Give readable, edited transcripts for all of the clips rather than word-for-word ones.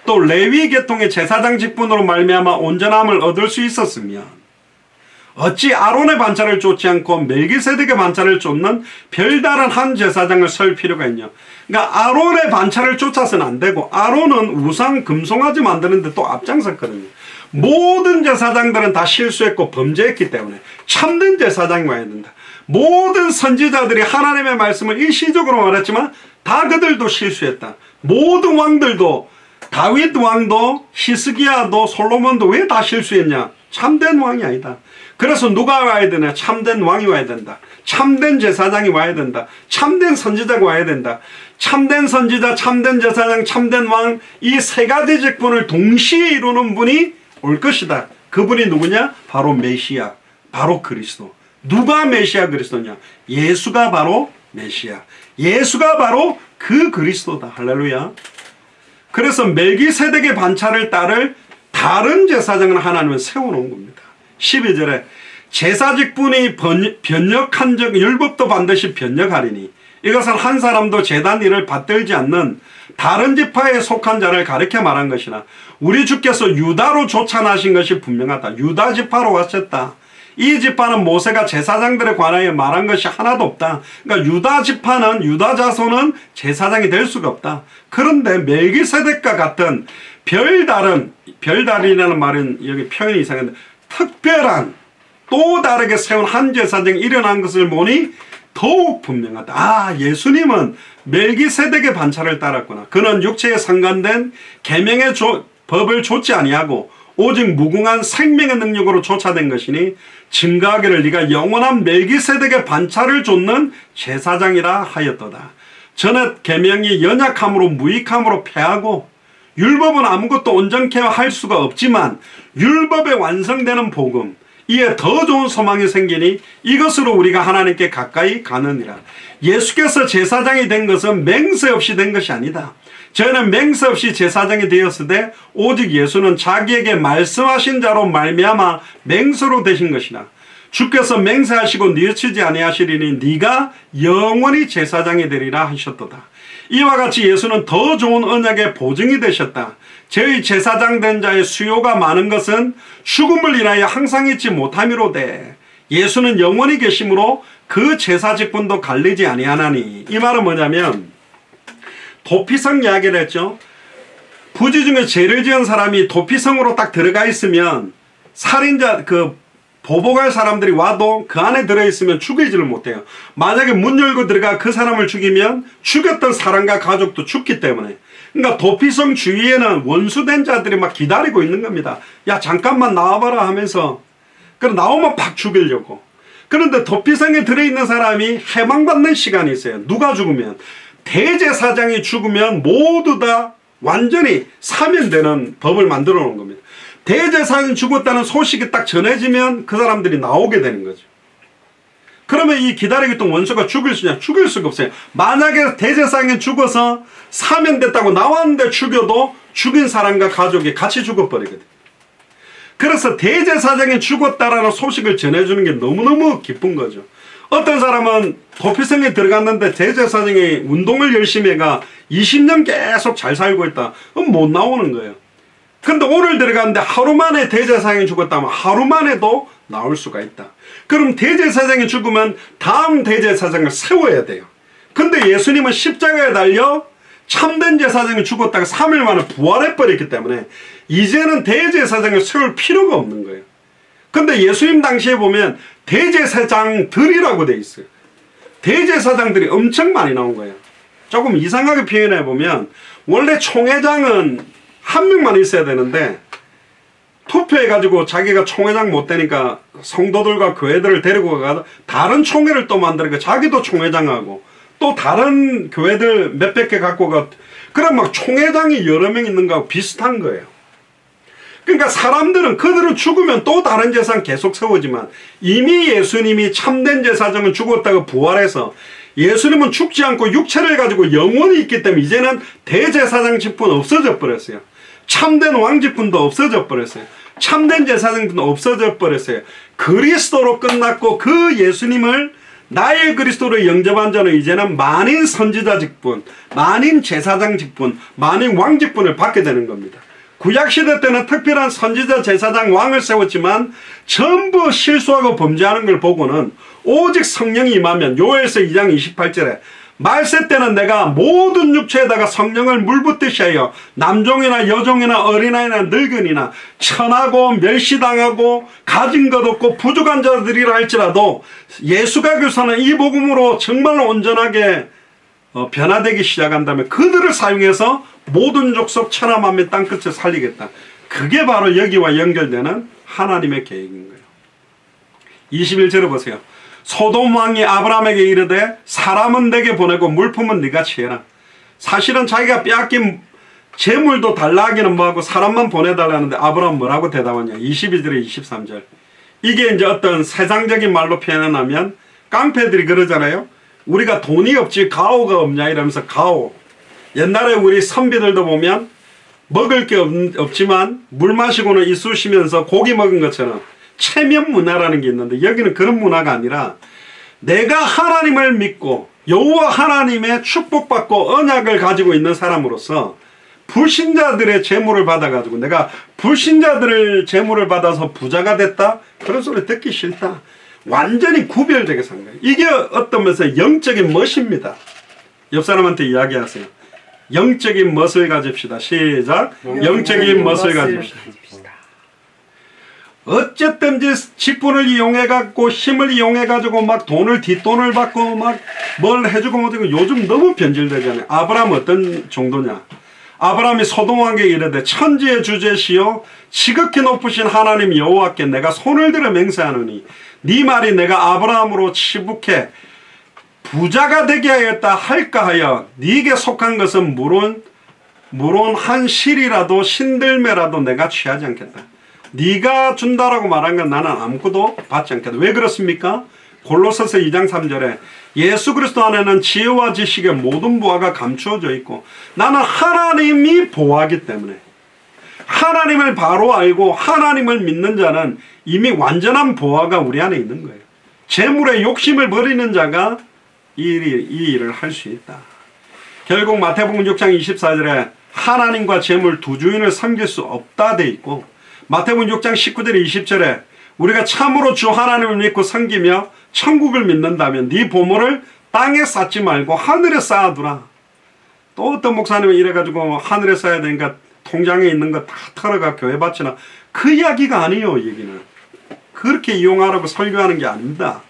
또 레위 계통의 제사장 직분으로 말미암아 온전함을 얻을 수 있었으면 어찌 아론의 반차를 쫓지 않고 멜기세덱의 반차를 쫓는 별다른 한 제사장을 설 필요가 있냐. 그러니까 아론의 반차를 쫓아서는 안 되고, 아론은 우상 금송아지 만드는데 또 앞장섰거든요. 모든 제사장들은 다 실수했고 범죄했기 때문에 참된 제사장이 와야 된다. 모든 선지자들이 하나님의 말씀을 일시적으로 말했지만 다 그들도 실수했다. 모든 왕들도, 다윗 왕도 히스기야도 솔로몬도 왜 다 실수했냐? 참된 왕이 아니다. 그래서 누가 와야 되냐? 참된 왕이 와야 된다. 참된 제사장이 와야 된다. 참된 선지자가 와야 된다. 참된 선지자, 참된 제사장, 참된 왕, 이 세 가지 직분을 동시에 이루는 분이 올 것이다. 그분이 누구냐? 바로 메시아, 바로 그리스도. 누가 메시아 그리스도냐? 예수가 바로 메시아, 예수가 바로 그 그리스도다. 할렐루야. 그래서 멜기세덱의 반차를 따를 다른 제사장을 하나님은 세워놓은 겁니다. 12절에 제사 직분이 변역한 적 율법도 반드시 변역하리니 이것은 한 사람도 제단 일을 받들지 않는 다른 지파에 속한 자를 가리켜 말한 것이나 우리 주께서 유다로 쫓아나신 것이 분명하다. 유다 지파로 왔었다. 이 지파는 모세가 제사장들에 관하여 말한 것이 하나도 없다. 그러니까 유다 지파는, 유다 자손은 제사장이 될 수가 없다. 그런데 멜기세덱과 같은 별다른이라는 말은 여기 표현이 이상한데 특별한 또 다르게 세운 한 제사장이 일어난 것을 보니 더욱 분명하다. 아, 예수님은 멜기세덱의 반차를 따랐구나. 그는 육체에 상관된 계명의 법을 좇지 아니하고 오직 무궁한 생명의 능력으로 쫓아낸 것이니 증거하기를 네가 영원한 멜기세덱의 반차를 좇는 제사장이라 하였도다. 전에 계명이 연약함으로 무익함으로 패하고 율법은 아무것도 온전케 할 수가 없지만 율법에 완성되는 복음, 이에 더 좋은 소망이 생기니 이것으로 우리가 하나님께 가까이 가느니라. 예수께서 제사장이 된 것은 맹세 없이 된 것이 아니다. 저희는 맹세 없이 제사장이 되었으되 오직 예수는 자기에게 말씀하신 자로 말미암아 맹세로 되신 것이라. 주께서 맹세하시고 뉘우치지 아니하시리니 네가 영원히 제사장이 되리라 하셨도다. 이와 같이 예수는 더 좋은 언약의 보증이 되셨다. 저희 제사장 된 자의 수요가 많은 것은 죽음을 인하여 항상 잊지 못함이로되 예수는 영원히 계심으로 그 제사 직분도 갈리지 아니하나니. 이 말은 뭐냐면 도피성 이야기를 했죠. 부지 중에 죄를 지은 사람이 도피성으로 딱 들어가 있으면 살인자, 보복할 사람들이 와도 그 안에 들어있으면 죽이지를 못해요. 만약에 문 열고 들어가 그 사람을 죽이면 죽였던 사람과 가족도 죽기 때문에. 그러니까 도피성 주위에는 원수된 자들이 막 기다리고 있는 겁니다. 야, 잠깐만 나와봐라 하면서. 그럼 나오면 팍 죽이려고. 그런데 도피성에 들어있는 사람이 해방받는 시간이 있어요. 누가 죽으면. 대제사장이 죽으면 모두 다 완전히 사면되는 법을 만들어 놓은 겁니다. 대제사장이 죽었다는 소식이 딱 전해지면 그 사람들이 나오게 되는 거죠. 그러면 이 기다리고 있던 원수가 죽일 수 있냐? 죽일 수가 없어요. 만약에 대제사장이 죽어서 사면됐다고 나왔는데 죽여도 죽인 사람과 가족이 같이 죽어버리거든요. 그래서 대제사장이 죽었다라는 소식을 전해주는 게 너무너무 기쁜 거죠. 어떤 사람은 도피성에 들어갔는데 대제사장이 운동을 열심히 해가 20년 계속 잘 살고 있다. 그럼 못 나오는 거예요. 근데 오늘 들어갔는데 하루 만에 대제사장이 죽었다면 하루 만에도 나올 수가 있다. 그럼 대제사장이 죽으면 다음 대제사장을 세워야 돼요. 근데 예수님은 십자가에 달려 참된 제사장이 죽었다가 3일 만에 부활해버렸기 때문에 이제는 대제사장을 세울 필요가 없는 거예요. 근데 예수님 당시에 보면 대제사장들이라고 돼 있어요. 대제사장들이 엄청 많이 나온 거예요. 조금 이상하게 표현해 보면 원래 총회장은 한 명만 있어야 되는데 투표해가지고 자기가 총회장 못 되니까 성도들과 교회들을 데리고 가서 다른 총회를 또 만들니까 자기도 총회장하고 또 다른 교회들 몇백 개 갖고 가. 그럼 막 총회장이 여러 명 있는 거하고 비슷한 거예요. 그러니까 사람들은 그들은 죽으면 또 다른 제사장 계속 세우지만 이미 예수님이 참된 제사장은 죽었다가 부활해서 예수님은 죽지 않고 육체를 가지고 영원히 있기 때문에 이제는 대제사장 직분 없어져 버렸어요. 참된 왕직분도 없어져 버렸어요. 참된 제사장도 없어져 버렸어요. 그리스도로 끝났고 그 예수님을 나의 그리스도를 영접한 자는 이제는 만인 선지자 직분, 만인 제사장 직분, 만인 왕 직분을 받게 되는 겁니다. 구약시대 때는 특별한 선지자, 제사장, 왕을 세웠지만 전부 실수하고 범죄하는 걸 보고는 오직 성령이 임하면, 요엘서 2장 28절에 말세 때는 내가 모든 육체에다가 성령을 물붓듯이 하여 남종이나 여종이나 어린아이나 늙은이나 천하고 멸시당하고 가진 것 없고 부족한 자들이라 할지라도 예수가 교사는 이 복음으로 정말 온전하게 변화되기 시작한다면 그들을 사용해서 모든 족속 천하 만민 땅끝을 살리겠다. 그게 바로 여기와 연결되는 하나님의 계획인 거예요. 21절을 보세요. 소돔 왕이 아브라함에게 이르되 사람은 내게 보내고 물품은 네가 취해라. 사실은 자기가 빼앗긴 재물도 달라 하기는 뭐하고 사람만 보내달라는데 아브라함은 뭐라고 대답하냐. 22절에 23절. 이게 이제 어떤 세상적인 말로 표현하면 깡패들이 그러잖아요. 우리가 돈이 없지 가오가 없냐 이러면서 가오. 옛날에 우리 선비들도 보면 먹을 게 없지만 물 마시고는 이쑤시면서 고기 먹은 것처럼 체면 문화라는 게 있는데 여기는 그런 문화가 아니라 내가 하나님을 믿고 여호와 하나님의 축복받고 언약을 가지고 있는 사람으로서 불신자들의 재물을 받아가지고 내가 불신자들의 재물을 받아서 부자가 됐다? 그런 소리 듣기 싫다. 완전히 구별되게 산 거예요. 이게 어떤 면에서 영적인 멋입니다. 옆 사람한테 이야기하세요. 영적인 멋을 가집시다. 시작. 영적인 멋을 가집시다. 어쨌든지 직분을 이용해갖고 힘을 이용해가지고 막 돈을 뒷돈을 받고 막 뭘 해주고 뭐되고 요즘 너무 변질되잖아요. 아브라함 어떤 정도냐. 아브라함이 소돔 왕에게 이르되 천지의 주제시요 지극히 높으신 하나님 여호와께 내가 손을 들어 맹세하노니 네 말이 내가 아브라함으로 치북해 부자가 되게 하였다 할까 하여 네게 속한 것은 물론 한 실이라도 신들매라도 내가 취하지 않겠다. 네가 준다라고 말한 건 나는 아무것도 받지 않겠다. 왜 그렇습니까? 골로새서 2장 3절에 예수 그리스도 안에는 지혜와 지식의 모든 보화가 감추어져 있고 나는 하나님이 보화하기 때문에 하나님을 바로 알고 하나님을 믿는 자는 이미 완전한 보화가 우리 안에 있는 거예요. 재물에 욕심을 버리는 자가 이 일을 할 수 있다. 결국 마태복음 6장 24절에 하나님과 재물 두 주인을 섬길 수 없다 돼 있고 마태복음 6장 19절 20절에 우리가 참으로 주 하나님을 믿고 섬기며 천국을 믿는다면 네 보물을 땅에 쌓지 말고 하늘에 쌓아두라. 또 어떤 목사님은 이래가지고 하늘에 쌓아야 되니까 통장에 있는 거 다 털어가 교회 바치나. 그 이야기가 아니에요. 얘기는 그렇게 이용하라고 설교하는 게 아닙니다.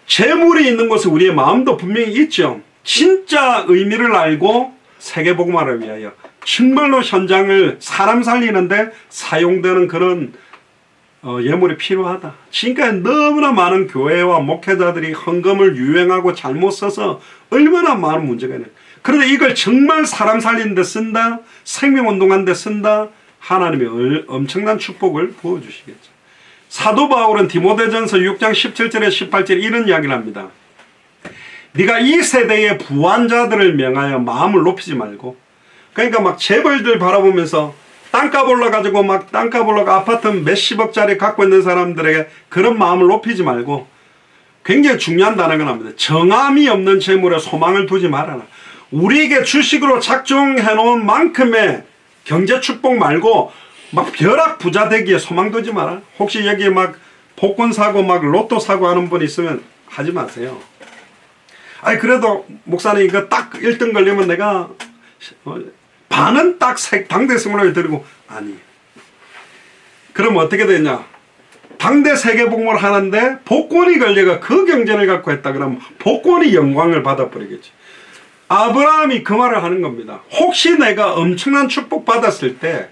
재물이 있는 곳에 우리의 마음도 분명히 있죠. 진짜 의미를 알고 세계복음화를 위하여 정말로 현장을 사람 살리는데 사용되는 그런 예물이 필요하다. 지금까지 너무나 많은 교회와 목회자들이 헌금을 유행하고 잘못 써서 얼마나 많은 문제가 있는. 그런데 이걸 정말 사람 살리는 데 쓴다, 생명운동하는 데 쓴다, 하나님이 엄청난 축복을 부어주시겠죠. 사도 바울은 디모데전서 6장 17절에 18절에 이런 이야기를 합니다. 네가 이 세대의 부한자들을 명하여 마음을 높이지 말고, 그러니까 막 재벌들 바라보면서 땅값 올라가지고 막 땅값 올라가 아파트 몇십억짜리 갖고 있는 사람들에게 그런 마음을 높이지 말고, 굉장히 중요한 단어가 나옵니다. 정함이 없는 재물에 소망을 두지 말아라. 우리에게 주식으로 작정해 놓은 만큼의 경제 축복 말고 막 벼락 부자 되기에 소망 두지 마라. 혹시 여기 막 복권 사고 막 로또 사고 하는 분 있으면 하지 마세요. 아니 그래도 목사님 이거 딱 1등 걸리면 내가 반은 딱 당대 승무원을 드리고. 아니 그럼 어떻게 되냐. 당대 세계복무를 하는데 복권이 걸려가 그 경제를 갖고 했다 그러면 복권이 영광을 받아버리겠지. 아브라함이 그 말을 하는 겁니다. 혹시 내가 엄청난 축복 받았을 때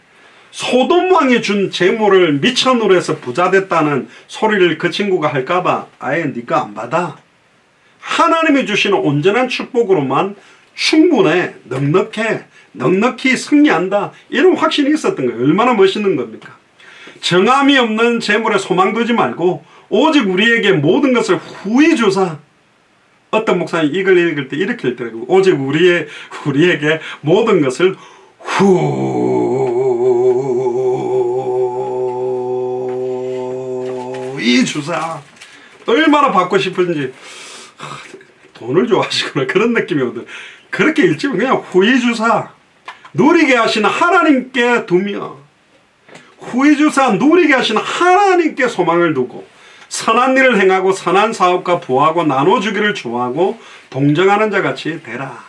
소돔 왕이 준 재물을 미천으로 해서 부자 됐다는 소리를 그 친구가 할까봐 아예 네가 안 받아. 하나님이 주시는 온전한 축복으로만 충분해. 넉넉히 승리한다. 이런 확신이 있었던 거예요. 얼마나 멋있는 겁니까? 정함이 없는 재물에 소망 두지 말고 오직 우리에게 모든 것을 후히 주사. 어떤 목사님 이걸 읽을 때 이렇게 읽더라고요. 오직 우리에게 모든 것을 후히 주사. 얼마나 받고 싶은지. 돈을 좋아하시거나 그런 느낌이 오든 그렇게 읽지면 그냥 후회주사 누리게 하시는 하나님께 두며 후회주사 누리게 하시는 하나님께 소망을 두고 선한 일을 행하고 선한 사업과 부하고 나눠주기를 좋아하고 동정하는 자같이 되라.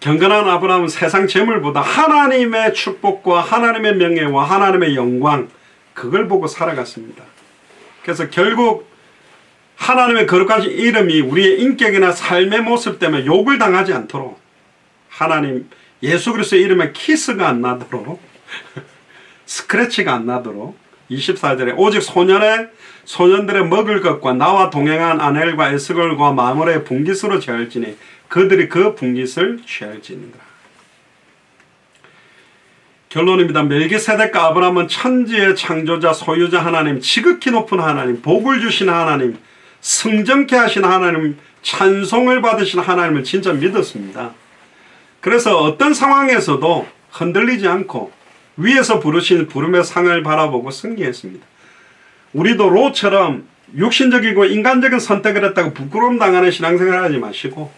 경건한 아브라함은 세상 재물보다 하나님의 축복과 하나님의 명예와 하나님의 영광 그걸 보고 살아갔습니다. 그래서 결국 하나님의 거룩하신 이름이 우리의 인격이나 삶의 모습 때문에 욕을 당하지 않도록 하나님 예수 그리스도의 이름에 키스가 안 나도록 스크래치가 안 나도록 24절에 오직 소년들의 먹을 것과 나와 동행한 아넬과 에스걸과 마므레의 분깃으로 취할지니 그들이 그 분깃을 취할지니라. 결론입니다. 멜기세덱과 아브라함은 천지의 창조자 소유자 하나님, 지극히 높은 하나님, 복을 주시는 하나님, 성정케 하시는 하나님, 찬송을 받으시는 하나님을 진짜 믿었습니다. 그래서 어떤 상황에서도 흔들리지 않고 위에서 부르신 부름의 상을 바라보고 승리했습니다. 우리도 롯처럼 육신적이고 인간적인 선택을 했다고 부끄러움 당하는 신앙생활을 하지 마시고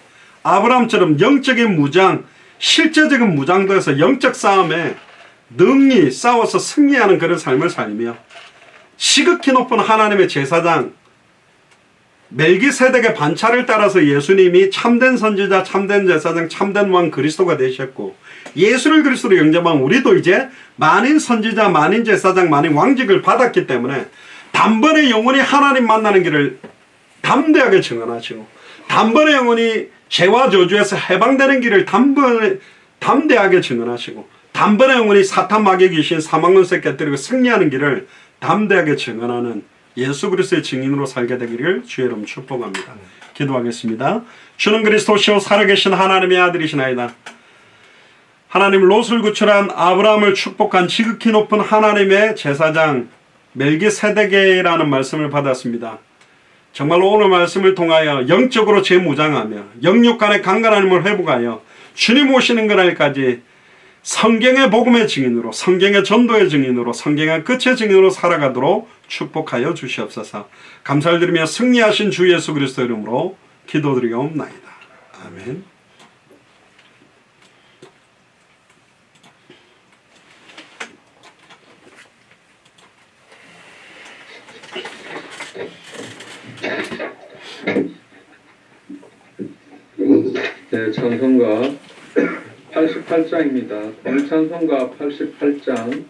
아브라함처럼 영적인 무장, 실제적인 무장도 해서 영적 싸움에 능히 싸워서 승리하는 그런 삶을 살며 지극히 높은 하나님의 제사장 멜기세덱의 반차를 따라서 예수님이 참된 선지자, 참된 제사장, 참된 왕 그리스도가 되셨고 예수를 그리스도로 영접한 우리도 이제 만인 선지자, 만인 제사장, 만인 왕직을 받았기 때문에 단번에 영원히 하나님 만나는 길을 담대하게 증언하시고 단번에 영원히 죄와 저주에서 해방되는 길을 담대하게 증언하시고 단번에 영원히 사탄 마귀 귀신 사망론세 깨뜨리고 승리하는 길을 담대하게 증언하는 예수 그리스도의 증인으로 살게 되기를 주의 이름 축복합니다. 기도하겠습니다. 주는 그리스도시요 살아계신 하나님의 아들이시나이다. 하나님 롯을 구출한 아브라함을 축복한 지극히 높은 하나님의 제사장 멜기세덱이라는 말씀을 받았습니다. 정말로 오늘 말씀을 통하여 영적으로 재무장하며 영육 간의 강건함을 회복하여 주님 오시는 그날까지 성경의 복음의 증인으로 성경의 전도의 증인으로 성경의 끝의 증인으로 살아가도록 축복하여 주시옵소서. 감사를 드리며 승리하신 주 예수 그리스도 이름으로 기도드리옵나이다. 아멘. 네, 찬송가 88장입니다. 공찬송가 88장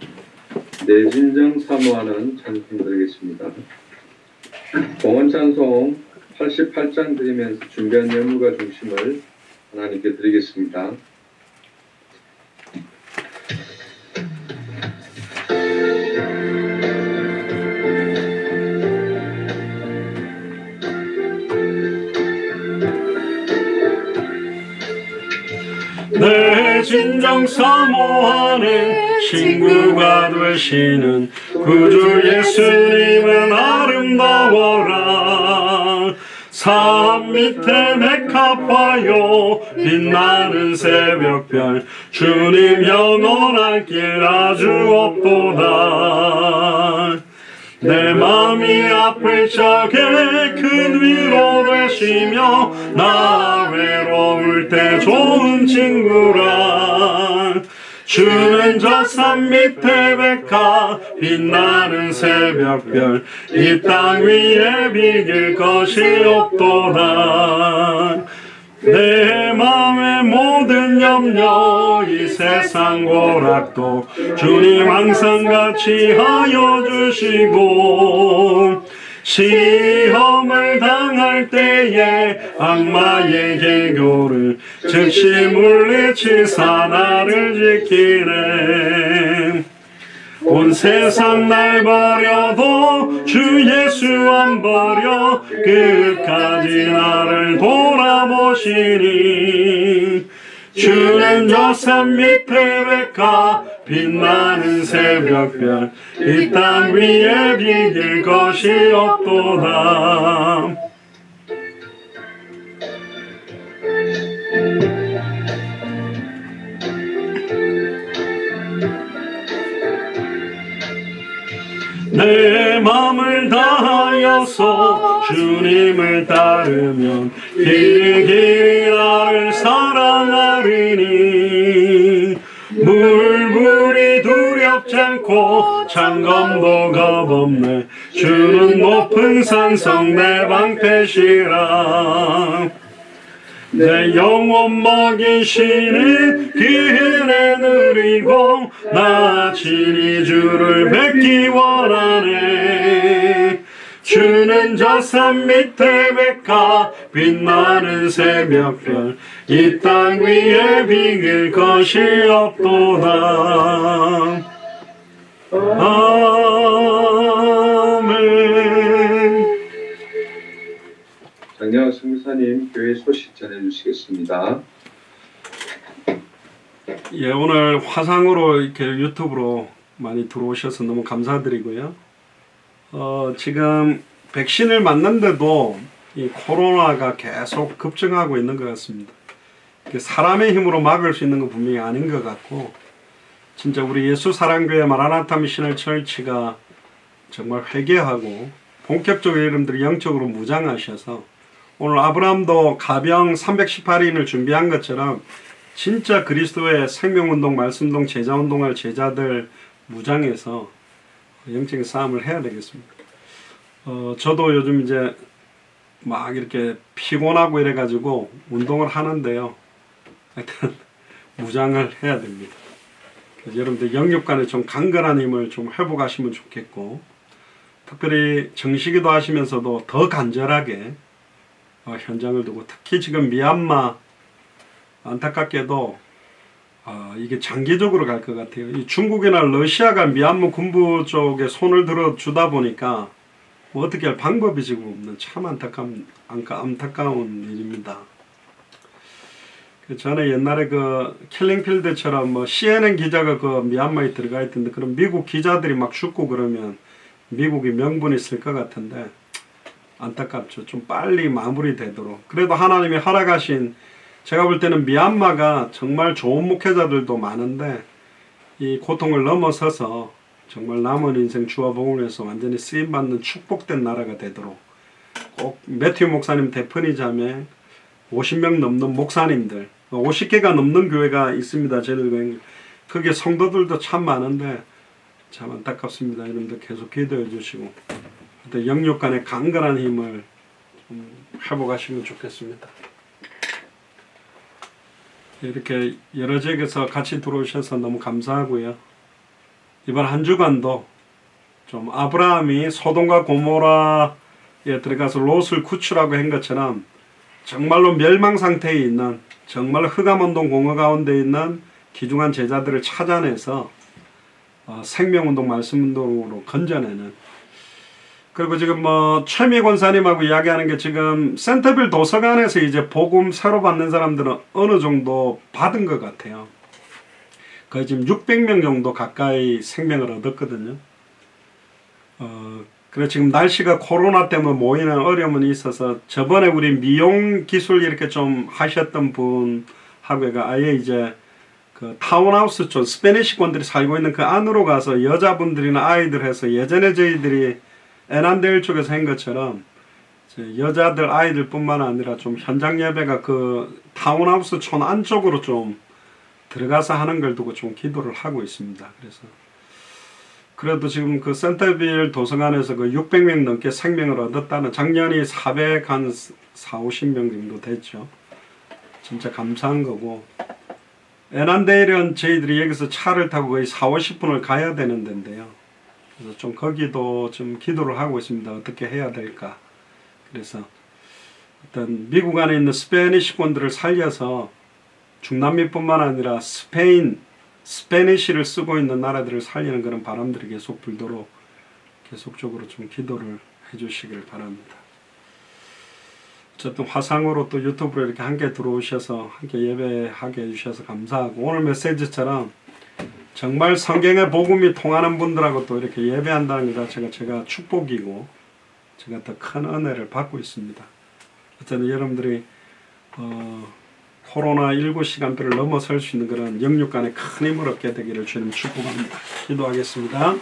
내 진정 사모하는 찬송 드리겠습니다. 공헌찬송 88장 드리면서 준비한 예물과 중심을 하나님께 드리겠습니다. 내 진정 사모하는 친구가 되시는 구주 예수님은 아름다워라. 산 밑에 메카파요 빛나는 새벽별 주님 영원한 길 아주 없도다. 내 맘이 아플 적에 큰 위로 되시며 나 외로울 때 좋은 친구라. 주는 저 산 밑에 백화 빛나는 새벽별 이 땅 위에 비길 것이 없도다. 내 맘의 모든 염려 이 세상 고락도 주님 항상 같이 하여 주시고 시험을 당할 때에 악마의 개교를 즉시 물리치사 나를 지키네. 온 세상 날 버려도 주 예수 안 버려 끝까지 나를 돌아보시니. 주는 저 산 밑에 백화 빛나는 새벽별 이 땅 위에 비길 것이 없도다. 내 맘을 다하여서 주님을 따르면 길이 나를 사랑하리니 물불이 두렵지 않고 창검도 겁없네 주는 높은 산성 내 방패시라 내 영혼 먹이시는 그 은혜 누리고 나 친히 주를 뵙기 원하네 주는 저 산 밑에 백화 빛나는 새벽별 이 땅 위에 비길 것이 없도다 아멘. 장량 선교사님 교회 소식 전해주시겠습니다. 예, 오늘 화상으로 이렇게 유튜브로 많이 들어오셔서 너무 감사드리고요. 지금 백신을 맞는데도 이 코로나가 계속 급증하고 있는 것 같습니다. 사람의 힘으로 막을 수 있는 건 분명히 아닌 것 같고, 진짜 우리 예수사랑교회 마라나타 미셔널 처치가 정말 회개하고 본격적으로 여러분들이 영적으로 무장하셔서 오늘 아브라함도 가병 318인을 준비한 것처럼 진짜 그리스도의 생명운동, 말씀운동, 제자운동할 제자들 무장해서 영적인 싸움을 해야 되겠습니다. 저도 요즘 이제 막 이렇게 피곤하고 이래가지고 운동을 하는데요. 하여튼 무장을 해야 됩니다. 그래서 여러분들 영육간에 좀 강건한 힘을 좀 회복하시면 좋겠고, 특별히 정시기도 하시면서도 더 간절하게 현장을 두고, 특히 지금 미얀마 안타깝게도 이게 장기적으로 갈 것 같아요. 이 중국이나 러시아가 미얀마 군부 쪽에 손을 들어 주다 보니까 뭐 어떻게 할 방법이 지금 없는 참 안타까운 일입니다. 전에 옛날에 그 킬링필드처럼 뭐 CNN 기자가 그 미얀마에 들어가 있던데, 그럼 미국 기자들이 막 죽고 그러면 미국이 명분이 있을 것 같은데 안타깝죠. 좀 빨리 마무리되도록. 그래도 하나님이 허락하신, 제가 볼 때는 미얀마가 정말 좋은 목회자들도 많은데 이 고통을 넘어서서 정말 남은 인생 주와 복음을 위해서 완전히 쓰임받는 축복된 나라가 되도록, 꼭 매튜 목사님 대표니 자매 50명 넘는 목사님들, 50개가 넘는 교회가 있습니다. 저희들 그게 성도들도 참 많은데 참 안타깝습니다. 여러분들 계속 기도해 주시고 영육간의 강건한 힘을 좀 회복하시면 좋겠습니다. 이렇게 여러 지역에서 같이 들어오셔서 너무 감사하고요. 이번 한 주간도 좀 아브라함이 소돔과 고모라에 들어가서 롯을 구출하고 한 것처럼 정말로 멸망 상태에 있는, 정말 흑암운동 공허 가운데 있는 귀중한 제자들을 찾아내서 생명운동, 말씀운동으로 건져내는. 그리고 지금 뭐 최미 권사님하고 이야기하는 게, 지금 센터빌 도서관에서 이제 복음 새로 받는 사람들은 어느 정도 받은 것 같아요. 거의 지금 600명 정도 가까이 생명을 얻었거든요. 그래 지금 날씨가 코로나 때문에 모이는 어려움은 있어서, 저번에 우리 미용 기술 이렇게 좀 하셨던 분하고가 아예 이제 그 타운하우스 쪽 스페니시권들이 살고 있는 그 안으로 가서 여자분들이나 아이들 해서, 예전에 저희들이 에난데일 쪽에서 한 것처럼 여자들 아이들 뿐만 아니라 좀 현장 예배가 그 타운하우스 촌 안쪽으로 좀 들어가서 하는 걸 두고 좀 기도를 하고 있습니다. 그래서 그래도 지금 그 센터빌 도서관에서 그 600명 넘게 생명을 얻었다는, 작년이 450명 정도 됐죠. 진짜 감사한 거고, 에난데일은 저희들이 여기서 차를 타고 거의 40-50분을 가야 되는 데인데요. 그래서 좀 거기도 좀 기도를 하고 있습니다. 어떻게 해야 될까. 그래서 일단 미국 안에 있는 스페니시권들을 살려서 중남미뿐만 아니라 스페니시를 쓰고 있는 나라들을 살리는 그런 바람들이 계속 불도록 계속적으로 좀 기도를 해주시길 바랍니다. 어쨌든 화상으로 또 유튜브로 이렇게 함께 들어오셔서 함께 예배하게 해주셔서 감사하고, 오늘 메시지처럼 정말 성경의 복음이 통하는 분들하고 또 이렇게 예배한다는 것 자체가 제가 축복이고 제가 더 큰 은혜를 받고 있습니다. 어쨌든 여러분들이 코로나19 시간대를 넘어설 수 있는 그런 영육간의 큰 힘을 얻게 되기를 주님 축복합니다. 기도하겠습니다.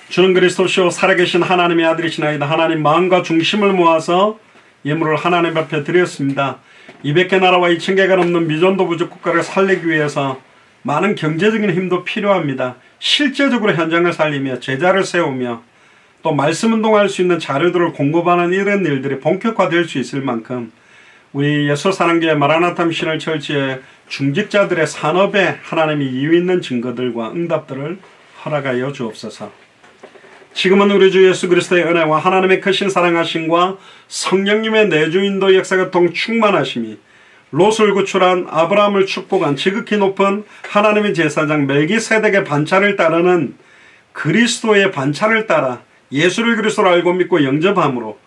주는 그리스도시요 살아계신 하나님의 아들이시나이다. 하나님 마음과 중심을 모아서 예물을 하나님 앞에 드렸습니다. 200개 나라와 2000개가 넘는 미전도 부족 국가를 살리기 위해서 많은 경제적인 힘도 필요합니다. 실제적으로 현장을 살리며 제자를 세우며 또 말씀 운동할 수 있는 자료들을 공급하는 이런 일들이 본격화될 수 있을 만큼 우리 예수사랑교회 마라나타 미션을 철치의 중직자들의 산업에 하나님이 이유 있는 증거들과 응답들을 허락하여 주옵소서. 지금은 우리 주 예수 그리스도의 은혜와 하나님의 크신 사랑하심과 성령님의 내주인도 역사가 통충만하심이 롯을 구출한 아브라함을 축복한 지극히 높은 하나님의 제사장 멜기세덱의 반차를 따르는 그리스도의 반차를 따라 예수를 그리스도로 알고 믿고 영접함으로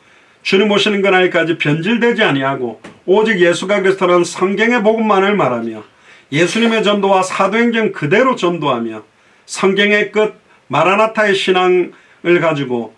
주님 오시는 그날까지 변질되지 아니하고 오직 예수가 그리스도라는 성경의 복음만을 말하며 예수님의 전도와 사도행전 그대로 전도하며 성경의 끝 마라나타의 신앙을 가지고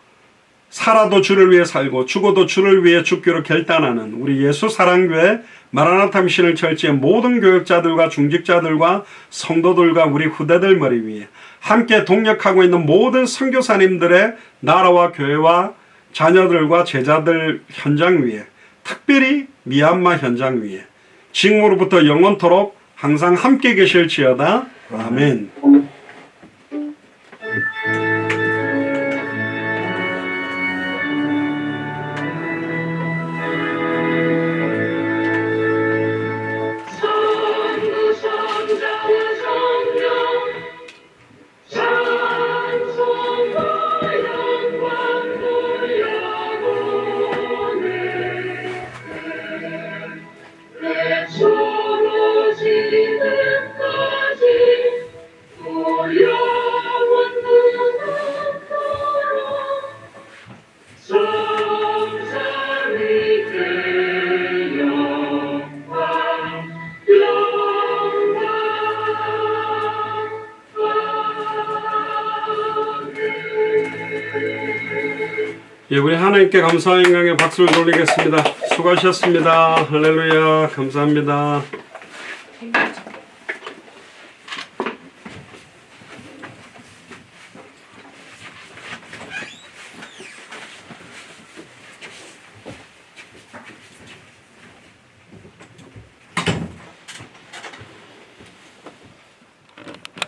살아도 주를 위해 살고 죽어도 주를 위해 죽기로 결단하는 우리 예수 사랑교회 마라나타 미션을 철치의 모든 교역자들과 중직자들과 성도들과 우리 후대들 머리 위에 함께 동력하고 있는 모든 선교사님들의 나라와 교회와 자녀들과 제자들 현장 위에 특별히 미얀마 현장 위에 지금으로부터 영원토록 항상 함께 계실지어다. 아멘. 예, 우리 하나님께 감사와 영광의 박수를 돌리겠습니다. 수고하셨습니다. 할렐루야. 감사합니다.